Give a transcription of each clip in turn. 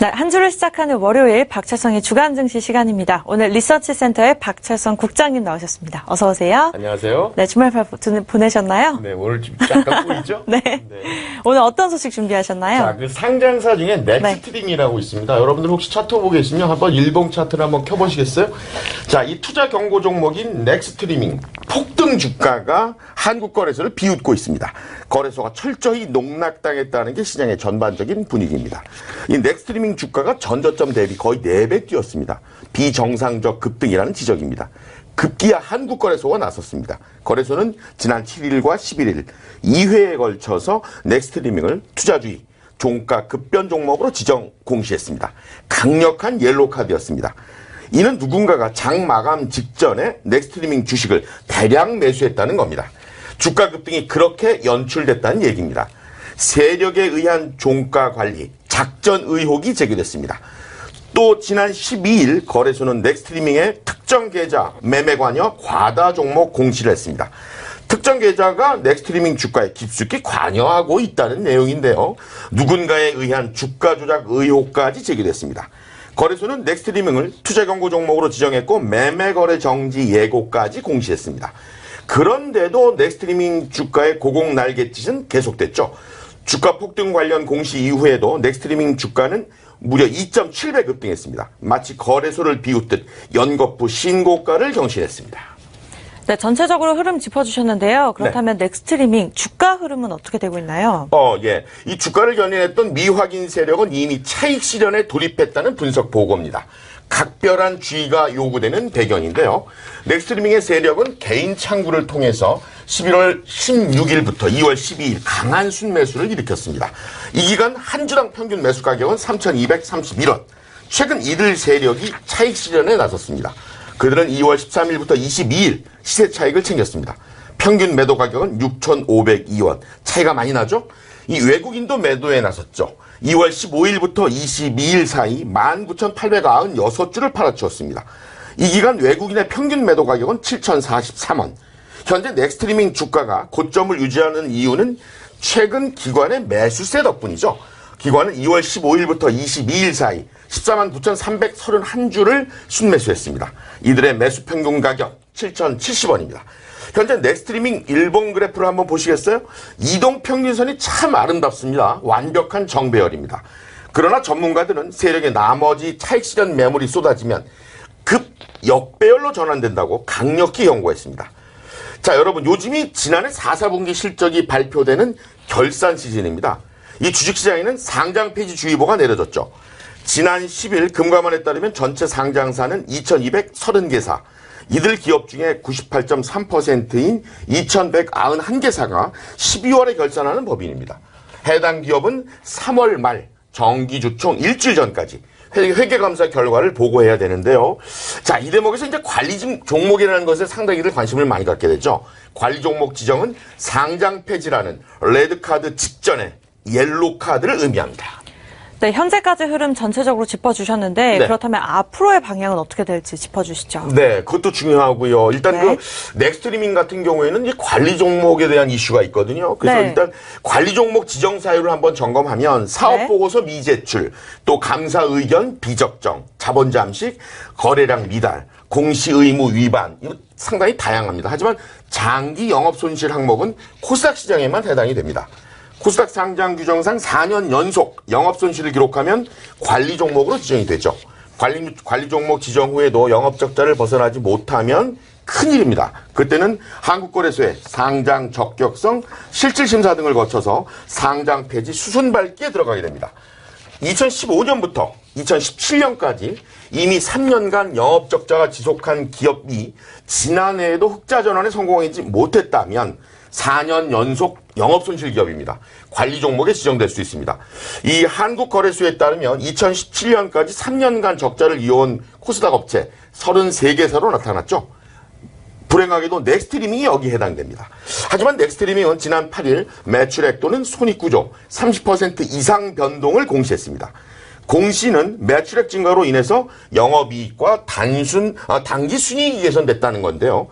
네, 한 주를 시작하는 월요일 박철성의 주간 증시 시간입니다. 오늘 리서치센터의 박철성 국장님 나오셨습니다. 어서 오세요. 안녕하세요. 네, 주말 보내셨나요? 네, 오늘 좀 약간 꼬이죠? 네. 오늘 어떤 소식 준비하셨나요? 자, 그 상장사 중에 넥스트림이라고 있습니다. 여러분들 혹시 차트 보고 계시면 한번 일봉 차트를 한번 켜보시겠어요? 자, 이 투자 경고 종목인 넥스트리밍 폭등 주가가 한국거래소를 비웃고 있습니다. 거래소가 철저히 농락당했다는 게 시장의 전반적인 분위기입니다. 이 넥스트리밍 주가가 전저점 대비 거의 4배 뛰었습니다. 비정상적 급등이라는 지적입니다. 급기야 한국거래소가 나섰습니다. 거래소는 지난 7일과 11일 2회에 걸쳐서 넥스트리밍을 투자주의, 종가 급변 종목으로 지정 공시했습니다. 강력한 옐로우 카드였습니다. 이는 누군가가 장 마감 직전에 넥스트리밍 주식을 대량 매수했다는 겁니다. 주가 급등이 그렇게 연출됐다는 얘기입니다. 세력에 의한 종가 관리, 작전 의혹이 제기됐습니다. 또 지난 12일 거래소는 넥스트리밍의 특정 계좌 매매 관여 과다 종목 공시를 했습니다. 특정 계좌가 넥스트리밍 주가에 깊숙이 관여하고 있다는 내용인데요. 누군가에 의한 주가 조작 의혹까지 제기됐습니다. 거래소는 넥스트리밍을 투자 경고 종목으로 지정했고 매매 거래 정지 예고까지 공시했습니다. 그런데도 넥스트리밍 주가의 고공 날갯짓은 계속됐죠. 주가 폭등 관련 공시 이후에도 넥스트리밍 주가는 무려 2.7배 급등했습니다. 마치 거래소를 비웃듯 연거푸 신고가를 경신했습니다. 네, 전체적으로 흐름 짚어주셨는데요. 그렇다면 넥스트리밍 주가 흐름은 어떻게 되고 있나요? 예. 이 주가를 견인했던 미확인 세력은 이미 차익 실현에 돌입했다는 분석 보고입니다. 각별한 주의가 요구되는 배경인데요. 넥스트리밍의 세력은 개인 창구를 통해서 11월 16일부터 2월 12일 강한 순매수를 일으켰습니다. 이 기간 한 주당 평균 매수 가격은 3,231원. 최근 이들 세력이 차익 실현에 나섰습니다. 그들은 2월 13일부터 22일 시세 차익을 챙겼습니다. 평균 매도 가격은 6,502원. 차이가 많이 나죠? 이 외국인도 매도에 나섰죠. 2월 15일부터 22일 사이 19,896주를 팔아치웠습니다. 이 기간 외국인의 평균 매도 가격은 7,043원. 현재 넥스트리밍 주가가 고점을 유지하는 이유는 최근 기관의 매수세 덕분이죠. 기관은 2월 15일부터 22일 사이 149,331주를 순매수했습니다. 이들의 매수 평균 가격 7,070원입니다. 현재 넥스트리밍 일봉 그래프를 한번 보시겠어요? 이동 평균선이 참 아름답습니다. 완벽한 정배열입니다. 그러나 전문가들은 세력의 나머지 차익 실현 매물이 쏟아지면 급 역배열로 전환된다고 강력히 경고했습니다. 자, 여러분, 요즘이 지난해 4, 4분기 실적이 발표되는 결산 시즌입니다. 이 주식시장에는 상장 폐지 주의보가 내려졌죠. 지난 10일 금감원에 따르면 전체 상장사는 2,230개사, 이들 기업 중에 98.3%인 2,191개사가 12월에 결산하는 법인입니다. 해당 기업은 3월 말 정기주 총 일주일 전까지 회계감사 결과를 보고해야 되는데요. 자, 이 대목에서 이제 관리 종목이라는 것에 상당히들 관심을 많이 갖게 되죠. 관리 종목 지정은 상장 폐지라는 레드카드 직전에 옐로우 카드를 의미합니다. 네, 현재까지 흐름 전체적으로 짚어주셨는데 그렇다면 앞으로의 방향은 어떻게 될지 짚어주시죠. 네, 그것도 중요하고요. 일단 그 넥스트리밍 같은 경우에는 이제 관리 종목에 대한 이슈가 있거든요. 그래서 일단 관리 종목 지정 사유를 한번 점검하면 사업 보고서 미제출, 또 감사 의견 비적정, 자본 잠식, 거래량 미달, 공시 의무 위반, 이거 상당히 다양합니다. 하지만 장기 영업 손실 항목은 코스닥 시장에만 해당이 됩니다. 코스닥 상장 규정상 4년 연속 영업손실을 기록하면 관리 종목으로 지정이 되죠. 관리 종목 지정 후에도 영업적자를 벗어나지 못하면 큰일입니다. 그때는 한국거래소에 상장 적격성, 실질심사 등을 거쳐서 상장 폐지 수순 밟기에 들어가게 됩니다. 2015년부터 2017년까지 이미 3년간 영업적자가 지속한 기업이 지난해에도 흑자 전환에 성공하지 못했다면 4년 연속 영업손실 기업입니다. 관리 종목에 지정될 수 있습니다. 이 한국거래소에 따르면 2017년까지 3년간 적자를 이어온 코스닥 업체 33개사로 나타났죠. 불행하게도 넥스트리밍이 여기에 해당됩니다. 하지만 넥스트리밍은 지난 8일 매출액 또는 손익구조 30% 이상 변동을 공시했습니다. 공시는 매출액 증가로 인해서 영업이익과 단기 순이익이 개선됐다는 건데요.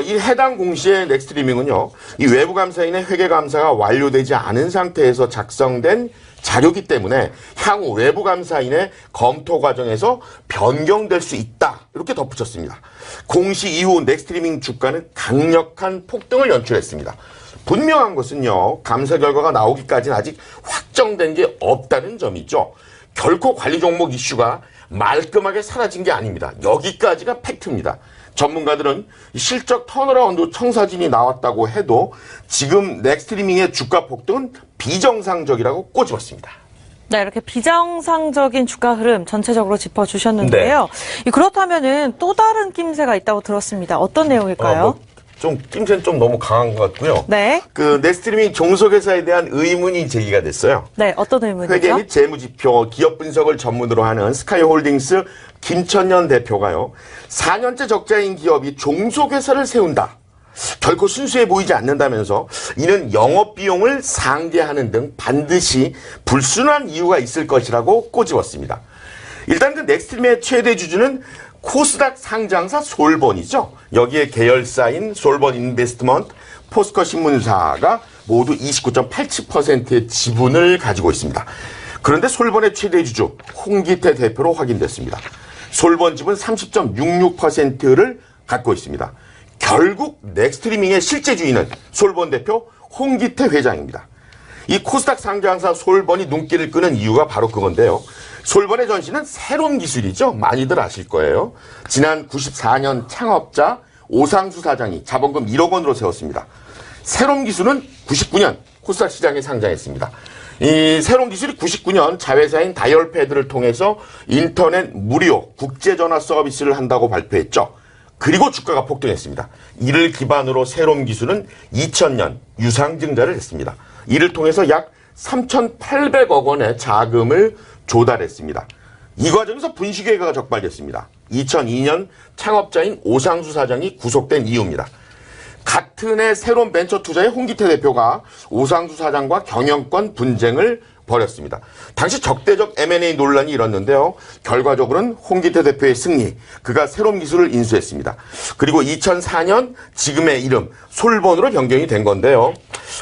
이 해당 공시의 넥스트리밍은요, 이 외부 감사인의 회계 감사가 완료되지 않은 상태에서 작성된 자료기 때문에 향후 외부 감사인의 검토 과정에서 변경될 수 있다. 이렇게 덧붙였습니다. 공시 이후 넥스트리밍 주가는 강력한 폭등을 연출했습니다. 분명한 것은요, 감사 결과가 나오기까지는 아직 확정된 게 없다는 점이죠. 결코 관리 종목 이슈가 말끔하게 사라진 게 아닙니다. 여기까지가 팩트입니다. 전문가들은 실적 턴어라운드 청사진이 나왔다고 해도 지금 넥스트리밍의 주가 폭등은 비정상적이라고 꼬집었습니다. 네, 이렇게 비정상적인 주가 흐름 전체적으로 짚어주셨는데요. 그렇다면은 또 다른 낌새가 있다고 들었습니다. 어떤 내용일까요? 좀 낌새는 좀 너무 강한 것 같고요. 네. 그 넥스트리밍 종속회사에 대한 의문이 제기가 됐어요. 네, 어떤 의문이죠? 회계 및 재무지표, 기업 분석을 전문으로 하는 스카이홀딩스 김천년 대표가요. 4년째 적자인 기업이 종속회사를 세운다. 결코 순수해 보이지 않는다면서 이는 영업비용을 상대하는 등 반드시 불순한 이유가 있을 것이라고 꼬집었습니다. 일단 그 넥스트리밍의 최대 주주는 코스닥 상장사 솔본이죠. 여기에 계열사인 솔본 인베스트먼트, 포스코 신문사가 모두 29.87%의 지분을 가지고 있습니다. 그런데 솔본의 최대 주주 홍기태 대표로 확인됐습니다. 솔본 지분 30.66%를 갖고 있습니다. 결국 넥스트리밍의 실제 주인은 솔본 대표 홍기태 회장입니다. 이 코스닥 상장사 솔본이 눈길을 끄는 이유가 바로 그건데요. 솔본의 전신은 새로운 기술이죠. 많이들 아실 거예요. 지난 94년 창업자 오상수 사장이 자본금 1억 원으로 세웠습니다. 새로운 기술은 99년 코스닥 시장에 상장했습니다. 이 새로운 기술이 99년 자회사인 다이얼패드를 통해서 인터넷 무료 국제전화 서비스를 한다고 발표했죠. 그리고 주가가 폭등했습니다. 이를 기반으로 새로운 기술은 2000년 유상증자를 했습니다. 이를 통해서 약 3,800억 원의 자금을 조달했습니다. 이 과정에서 분식회계가 적발됐습니다. 2002년 창업자인 오상수 사장이 구속된 이유입니다. 같은 해 새로운 벤처 투자의 홍기태 대표가 오상수 사장과 경영권 분쟁을 벌였습니다. 당시 적대적 M&A 논란이 일었는데요. 결과적으로는 홍기태 대표의 승리, 그가 새로운 기술을 인수했습니다. 그리고 2004년 지금의 이름 솔본으로 변경이 된 건데요.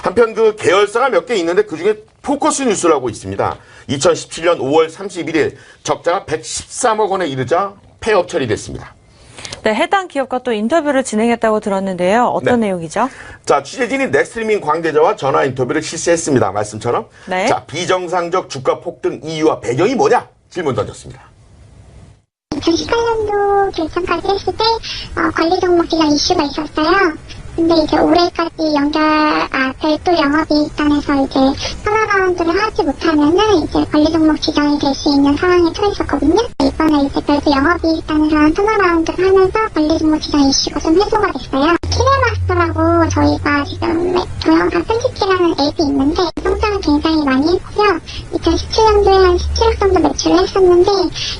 한편 그 계열사가 몇 개 있는데 그중에 포커스 뉴스라고 있습니다. 2017년 5월 31일 적자가 113억 원에 이르자 폐업 처리됐습니다. 네, 해당 기업과 또 인터뷰를 진행했다고 들었는데요. 어떤 내용이죠? 자, 취재진이 넥스트리밍 관계자와 전화 인터뷰를 실시했습니다. 말씀처럼. 네. 자, 비정상적 주가 폭등 이유와 배경이 뭐냐? 질문 던졌습니다. 2018년도 결정까지 했을 때 관리 종목 기간 이슈가 있었어요. 근데 이제 올해까지 별도 영업이익단에서 이제 턴어라운드를 하지 못하면은 이제 관리 종목 지정이 될 수 있는 상황에 처했었거든요. 이번에 이제 별도 영업이익단에서 턴어라운드를 하면서 관리 종목 지정 이슈가 좀 해소가 됐어요. 키네마스터라고 저희가 지금 동영상 편집기라는 앱이 있는데 성장을 굉장히 많이 했고요. 2017년도에 한 17억 정도 매출을 했었는데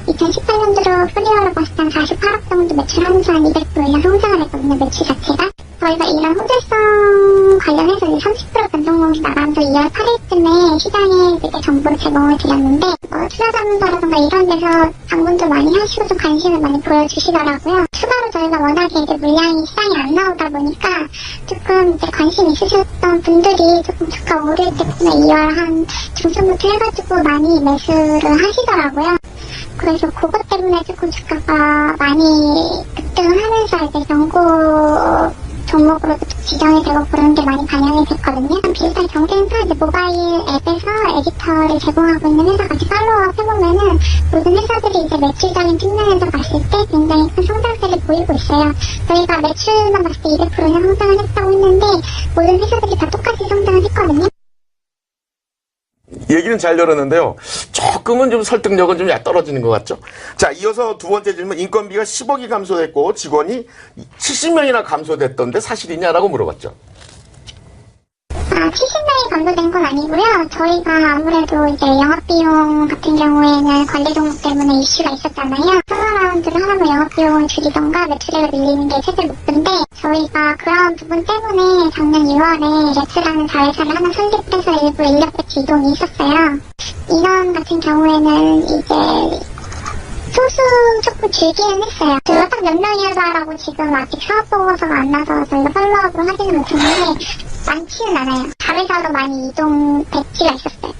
2018년도로 프리어로 봤을 때 한 48억 정도 매출하면서 한 200% 이상 성장을 했거든요. 매출 자체가. 저희가 이런 호재성 관련해서 30% 변동공시 나가면서 2월 8일쯤에 시장에 이제 정보를 제공을 드렸는데 투자자문서라든가 이런 데서 방문도 많이 하시고 좀 관심을 많이 보여주시더라고요. 추가로 저희가 워낙에 이제 물량이 시장에 안 나오다 보니까 조금 이제 관심 있으셨던 분들이 조금 주가 오를 때쯤에 2월 한 중순부터 해가지고 많이 매수를 하시더라고요. 그래서 그것 때문에 조금 주가가 많이 급등을 하면서 이제 연고 종목으로 지정이 되고 그런 게 많이 반영이 됐거든요. 비슷한 경쟁사 이제 모바일 앱에서 에디터를 제공하고 있는 회사 같이 팔로우업 해보면은 모든 회사들이 이제 매출적인 측면에서 봤을 때 굉장히 큰 성장세를 보이고 있어요. 저희가 매출만 봤을 때 200% 이상 성장을 했다고 했는데 모든 회사들이 다 똑같이 성장을 했거든요. 얘기는 잘 들었는데요. 조금은 좀 설득력은 좀 떨어지는 것 같죠? 자, 이어서 두 번째 질문. 인건비가 10억이 감소됐고 직원이 70명이나 감소됐던데 사실이냐라고 물어봤죠. 70명이 감소된 건 아니고요. 저희가 아무래도 이제 영업비용 같은 경우에는 관리 종목 때문에 이슈가 있었잖아요. 턴어라운드를 하라고 영업비용을 줄이던가 매출액을 늘리는 게 최대 목표인데 저희가 그런 부분 때문에 작년 2월에 렉스라는 자회사를 하나 설립해서 일부 인력 배치 이동이 있었어요. 이런 같은 경우에는 이제 소수 조금 줄기는 했어요. 저희가 딱 몇 명이라고 지금 아직 사업 보고서가 안 나서 저희가 팔로우업을 하지는 못했는데 많지는 않아요. 자회사로 많이 이동 배치가 있었어요.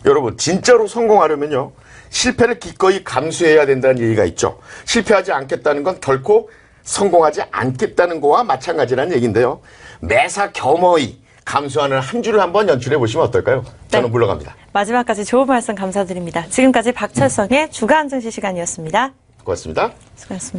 여러분 진짜로 성공하려면요. 실패를 기꺼이 감수해야 된다는 얘기가 있죠. 실패하지 않겠다는 건 결코 성공하지 않겠다는 거와 마찬가지라는 얘기인데요. 매사 겸허히 감수하는 한 주를 한번 연출해 보시면 어떨까요? 저는 네. 물러갑니다. 마지막까지 좋은 말씀 감사드립니다. 지금까지 박철성의 주간 증시 시간이었습니다. 고맙습니다. 수고하셨습니다.